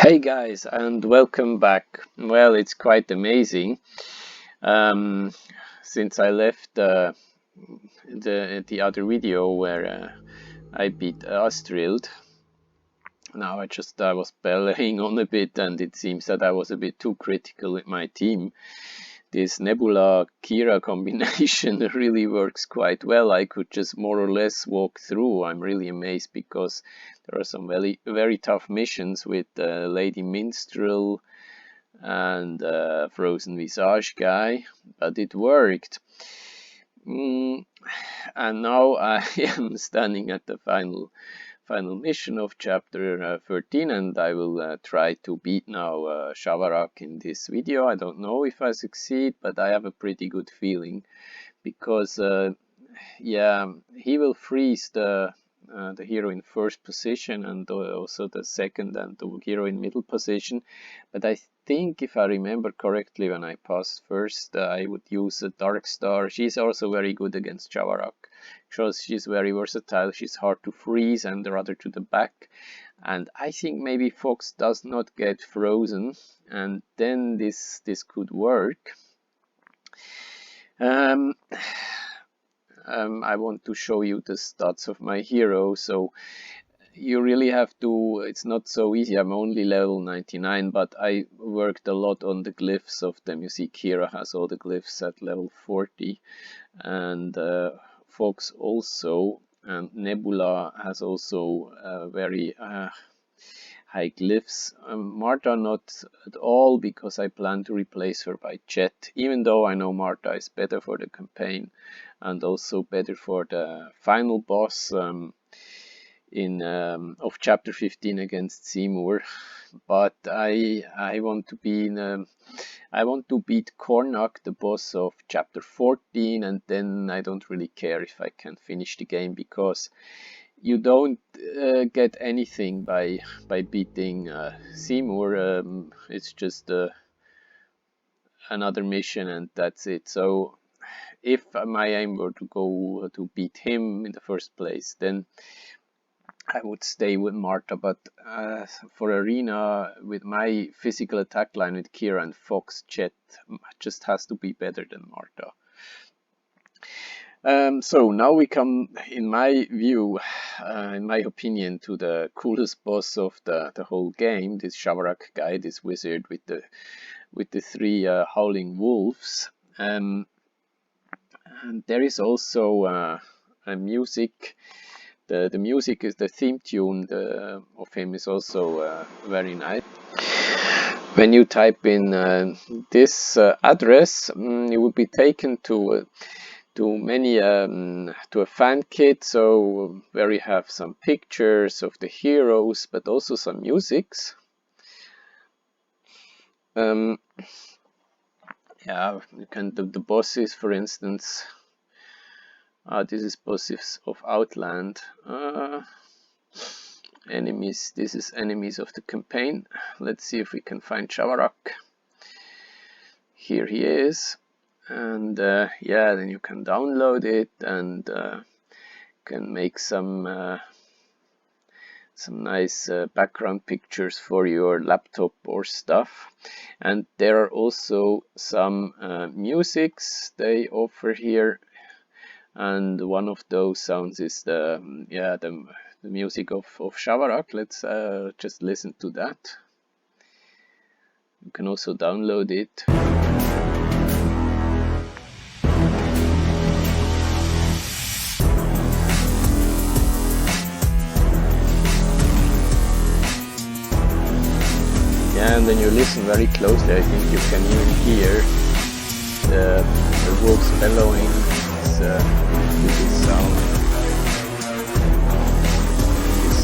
Hey guys, and welcome back. Well, it's quite amazing. Since I left the other video where I beat Astrid, now I was bellying on a bit, and it seems that I was a bit too critical with my team. This Nebula Kira combination really works quite well. I could just more or less walk through. I'm really amazed because there are some very tough missions with Lady Minstrel and Frozen Visage guy, but it worked. And now I am standing at the final mission of chapter 13, and I will try to beat now Shavarakk in this video. I don't know if I succeed, but I have a pretty good feeling because yeah, he will freeze the hero in first position and also the second and the hero in middle position. But I think, if I remember correctly, when I passed first, I would use a Dark Star. She's also very good against Shavarakk. Shows she's very versatile. She's hard to freeze and rather to the back. And I think maybe Fox does not get frozen, and then this could work. I want to show you the stats of my hero, so you really have to, it's not so easy. I'm only level 99, but I worked a lot on the glyphs of them. You see Kira has all the glyphs at level 40, and Fox also, and Nebula has also very high glyphs. Marta not at all, because I plan to replace her by Jet, even though I know Marta is better for the campaign and also better for the final boss of chapter 15 against Seymour. But I want to be I want to beat Cornac, the boss of chapter 14, and then I don't really care if I can finish the game, because you don't get anything by beating Seymour. It's just another mission and that's it. So if my aim were to go to beat him in the first place, then I would stay with Marta. But for arena, with my physical attack line with Kira and Fox, Jet just has to be better than Marta. So now we come, in my view, in my opinion, to the coolest boss of the whole game, this Shavarakk guy, this wizard with the three howling wolves. And there is also a music. The music is the theme tune of him is also very nice. When you type in this address, you will be taken to many to a fan kit, so where you have some pictures of the heroes, but also some musics. Yeah, you can the bosses, for instance. This is bosses of Outland. Enemies. This is enemies of the campaign. Let's see if we can find Shavarakk. Here he is. And yeah, then you can download it and can make some nice background pictures for your laptop or stuff. And there are also some musics they offer here, and one of those sounds is the music of Shavarakk. Let's just listen to that. You can also download it. And when you listen very closely, I think you can even hear the wolves bellowing with this sound.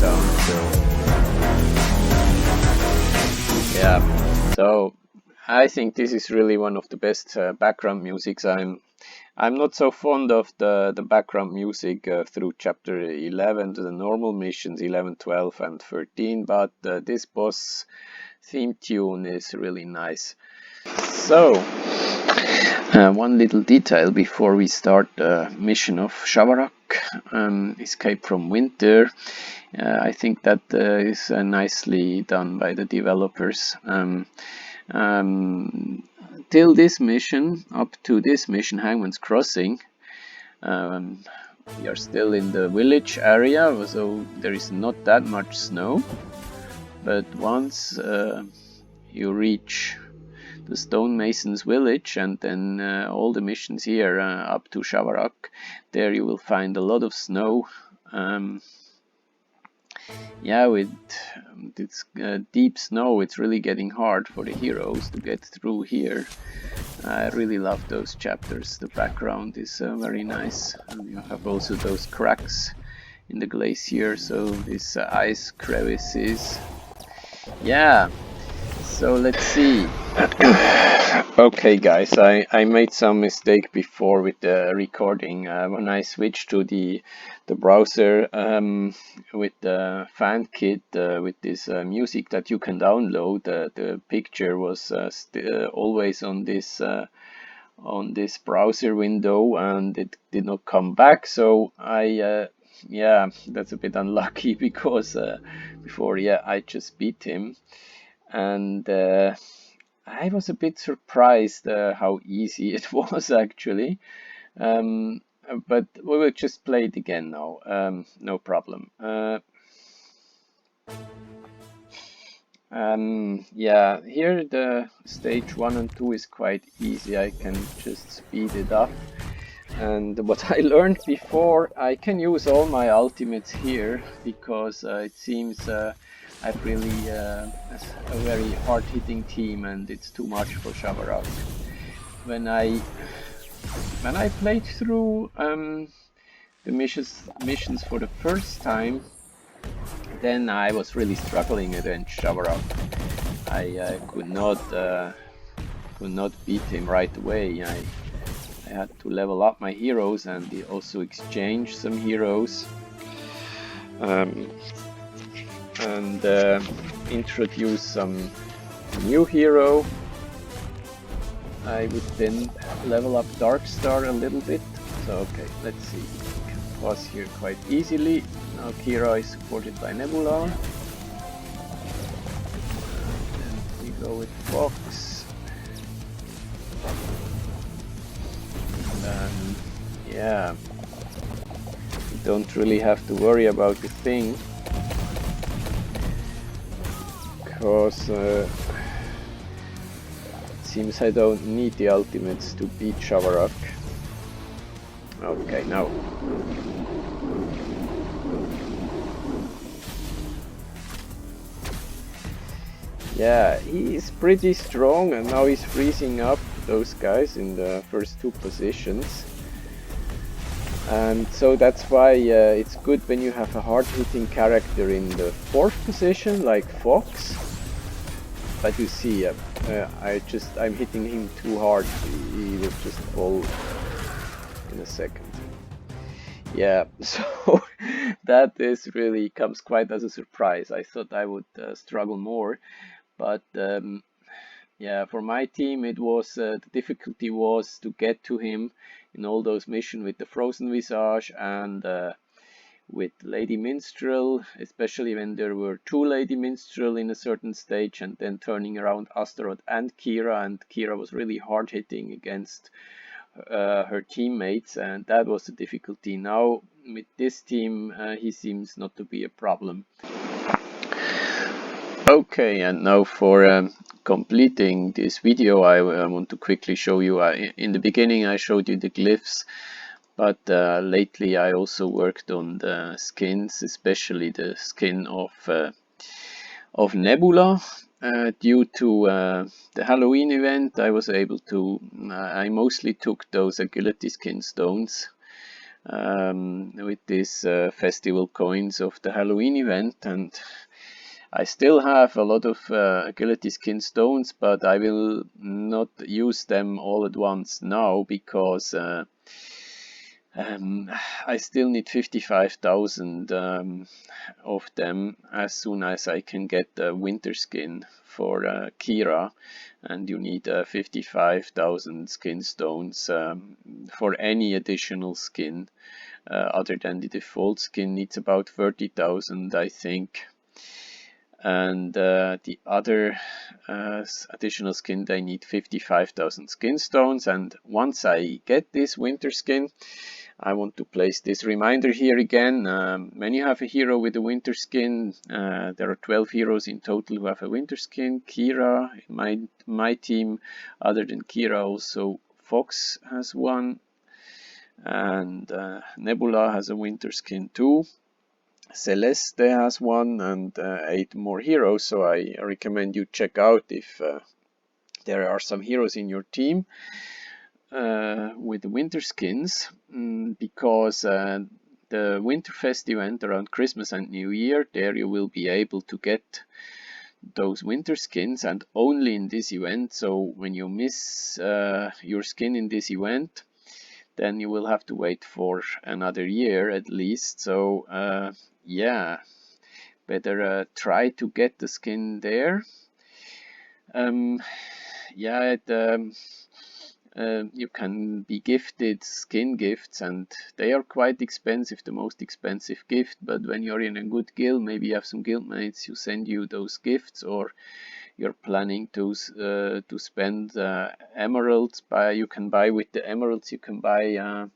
So yeah, so I think this is really one of the best background musics. I'm not so fond of the background music through chapter 11, the normal missions 11, 12, and 13, but this boss theme tune is really nice. So One little detail before we start the mission of Shavarakk, Escape from Winter. I think that is nicely done by the developers. Till this mission, up to this mission, Hangman's Crossing, we are still in the village area, so there is not that much snow. But once you reach the stonemason's village and then all the missions here up to Shavarakk, there you will find a lot of snow. Yeah, with this deep snow, it's really getting hard for the heroes to get through here. I really love those chapters. The background is very nice, and you have also those cracks in the glacier, so these ice crevices. Yeah, so let's see. Okay guys, I made some mistake before with the recording. When I switched to the browser with the fan kit with this music that you can download, the picture was always on this browser window, and it did not come back. So yeah, that's a bit unlucky because before, yeah, I just beat him, and I was a bit surprised how easy it was actually. But we will just play it again now. No problem. Yeah, here the stage 1 and 2 is quite easy. I can just speed it up. And what I learned before, I can use all my ultimates here because it seems I've really a very hard-hitting team, and it's too much for Shavarakk. When I played through the missions for the first time, then I was really struggling against Shavarakk. I could not beat him right away. I had to level up my heroes and also exchange some heroes and introduce some new hero. I would then level up Darkstar a little bit. So okay, let's see. We can pause here quite easily. Now Kira is supported by Nebula. And then we go with Fox. And yeah, you don't really have to worry about the thing, because it seems I don't need the ultimates to beat Shavarakk. Okay, now. Yeah, he's pretty strong, and now he's freezing up those guys in the first two positions. And so that's why it's good when you have a hard-hitting character in the fourth position, like Fox. But you see, I'm hitting him too hard. He will just fall in a second. Yeah, so that is really comes quite as a surprise. I thought I would struggle more, but yeah, for my team it was the difficulty was to get to him in all those missions with the Frozen Visage and with Lady Minstrel, especially when there were two Lady Minstrel in a certain stage, and then turning around Astaroth and Kira was really hard hitting against her teammates, and that was the difficulty. Now with this team he seems not to be a problem. Okay, and now for completing this video, I want to quickly show you, in the beginning I showed you the glyphs, but lately I also worked on the skins, especially the skin of Nebula. Due to the Halloween event, I was able to, I mostly took those agility skin stones with these festival coins of the Halloween event, and I still have a lot of agility skin stones, but I will not use them all at once now because I still need 55,000 of them as soon as I can get the winter skin for Kira, and you need 55,000 skin stones for any additional skin other than the default skin needs about 30,000, I think. And the other additional skin, they need 55,000 skin stones. And once I get this winter skin, I want to place this reminder here again. When you have a hero with a winter skin, there are 12 heroes in total who have a winter skin. Kira, in my team, other than Kira, also Fox has one, and Nebula has a winter skin too. Celeste has one, and 8 more heroes, so I recommend you check out if there are some heroes in your team with winter skins, because the Winterfest event around Christmas and New Year, there you will be able to get those winter skins, and only in this event. So when you miss your skin in this event, then you will have to wait for another year at least. So yeah, better try to get the skin there. Yeah, you can be gifted skin gifts, and they are quite expensive, the most expensive gift, but when you're in a good guild, maybe you have some guildmates who send you those gifts, or you're planning to spend emeralds. You can buy with the emeralds, you can buy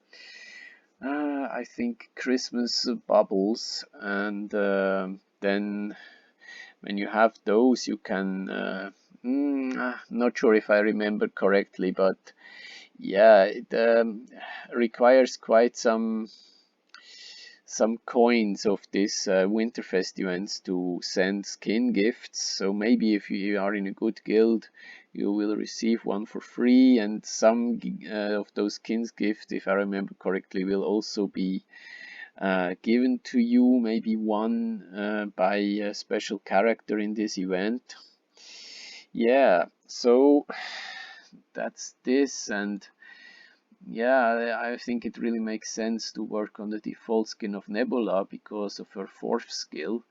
I think Christmas bubbles, and then when you have those, you can not sure if I remember correctly, but yeah, it requires quite some coins of this Winterfest events to send skin gifts. So maybe if you are in a good guild, you will receive one for free, and some of those skins gifts, if I remember correctly, will also be given to you, maybe one by a special character in this event. Yeah, so that's this, and yeah, I think it really makes sense to work on the default skin of Nebula because of her 4th skill.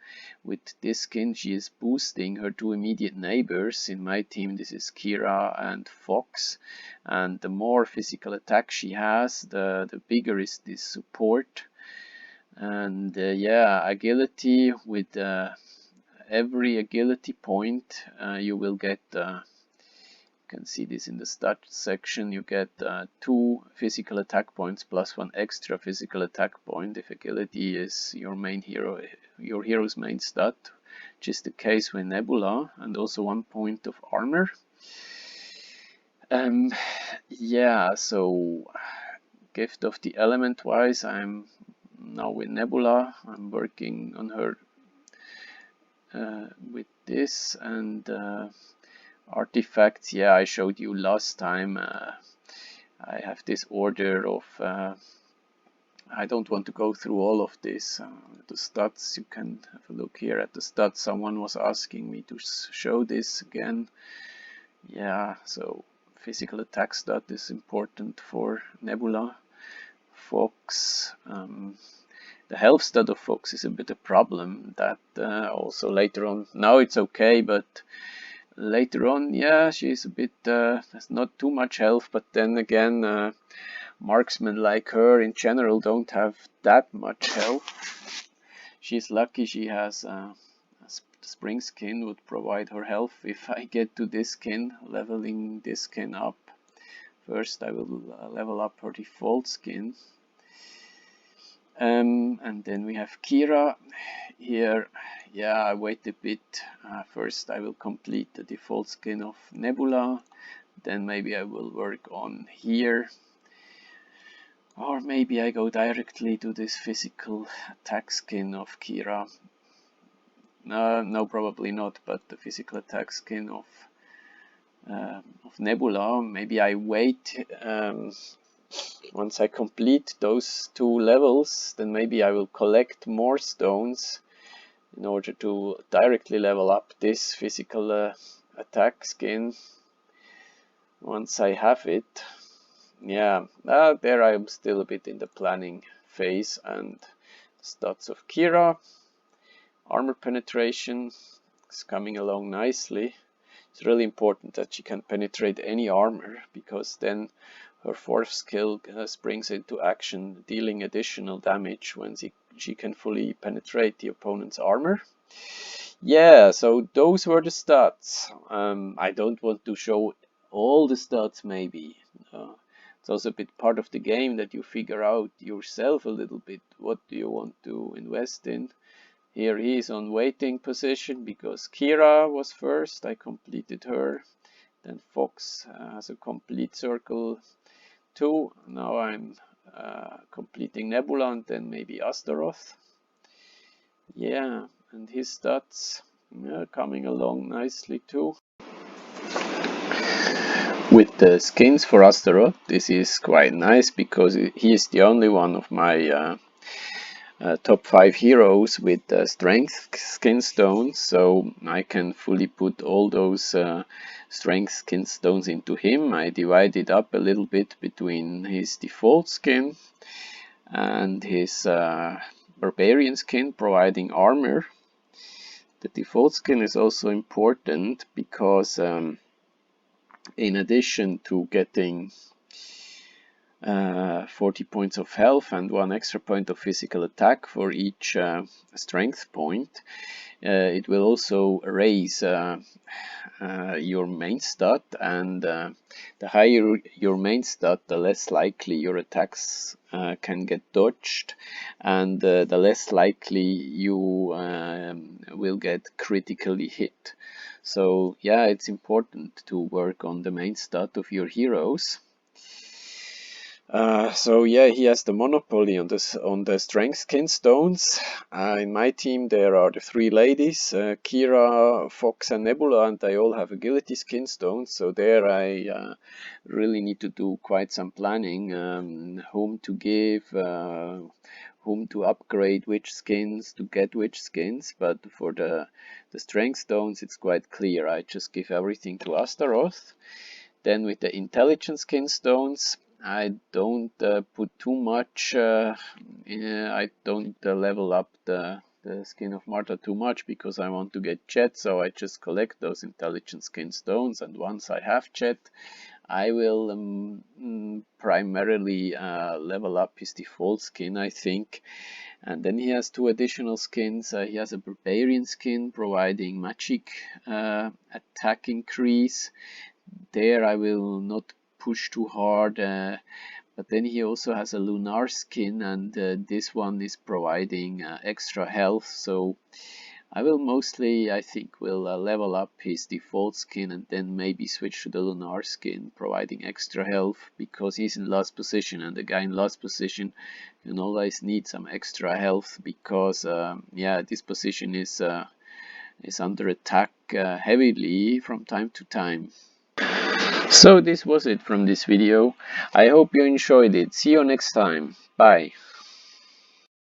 With this skin, she is boosting her 2 immediate neighbors. In my team, this is Kira and Fox, and the more physical attack she has, the bigger is this support. And yeah, agility, with every agility point you will get you can see this in the stat section, you get 2 physical attack points plus 1 extra physical attack point if agility is your hero's main stat, which is the case with Nebula, and also 1 point of armor. Yeah, so gift of the element wise, I'm now with Nebula. I'm working on her with this, and artifacts, yeah, I showed you last time. I have this order of I don't want to go through all of this. The stats, you can have a look here at the stats. Someone was asking me to show this again. Yeah, so physical attack stat is important for Nebula. Fox, the health stat of Fox is a bit a problem, that also later on, now it's okay, but later on, yeah, she's a bit, has not too much health, but then again, marksmen like her in general don't have that much health. She's lucky she has spring skin would provide her health. If I get to this skin, leveling this skin up, first I will level up her default skin. And then we have Kira here. Yeah, I wait a bit. First I will complete the default skin of Nebula, then maybe I will work on here, or maybe I go directly to this physical attack skin of Kira. No, probably not, but the physical attack skin of Nebula. Maybe I wait once I complete those 2 levels, then maybe I will collect more stones in order to directly level up this physical attack skin once I have it. yeah, there I'm still a bit in the planning phase. And stats of Kira, armor penetration is coming along nicely. It's really important that she can penetrate any armor, because then her fourth skill springs into action, dealing additional damage when she can fully penetrate the opponent's armor. Yeah, so those were the stats. I don't want to show all the stats, maybe. It's also a bit part of the game that you figure out yourself a little bit what do you want to invest in. Here he is on waiting position because Kira was first. I completed her. Then Fox has a complete circle too. Now I'm completing Nebula and then maybe Astaroth. Yeah, and his stats coming along nicely too. With the skins for Astaroth, this is quite nice because he is the only one of my top 5 heroes with strength skin stones, so I can fully put all those strength skin stones into him. I divided up a little bit between his default skin and his barbarian skin, providing armor. The default skin is also important because in addition to getting 40 points of health and 1 extra point of physical attack for each strength point, it will also raise your main stat, and the higher your main stat, the less likely your attacks can get dodged, and the less likely you will get critically hit. So yeah, it's important to work on the main stat of your heroes. So yeah, he has the monopoly on the strength skin stones. In my team there are the 3 ladies, Kira, Fox and Nebula, and they all have agility skin stones. So there I really need to do quite some planning, whom to give, whom to upgrade, which skins to get which skins. But for the strength stones it's quite clear. I just give everything to Astaroth. Then with the intelligence skin stones, I don't put too much, I don't level up the skin of Martha too much because I want to get Jet, so I just collect those intelligence skin stones, and once I have Jet, I will primarily level up his default skin, I think. And then he has 2 additional skins. He has a barbarian skin providing magic attack increase. There I will not push too hard, but then he also has a lunar skin, and this one is providing extra health, so I will mostly, I think, will level up his default skin and then maybe switch to the lunar skin, providing extra health, because he's in last position, and the guy in last position can always need some extra health, because yeah, this position is under attack heavily from time to time. So this was it from this video. I hope you enjoyed it. See you next time. Bye.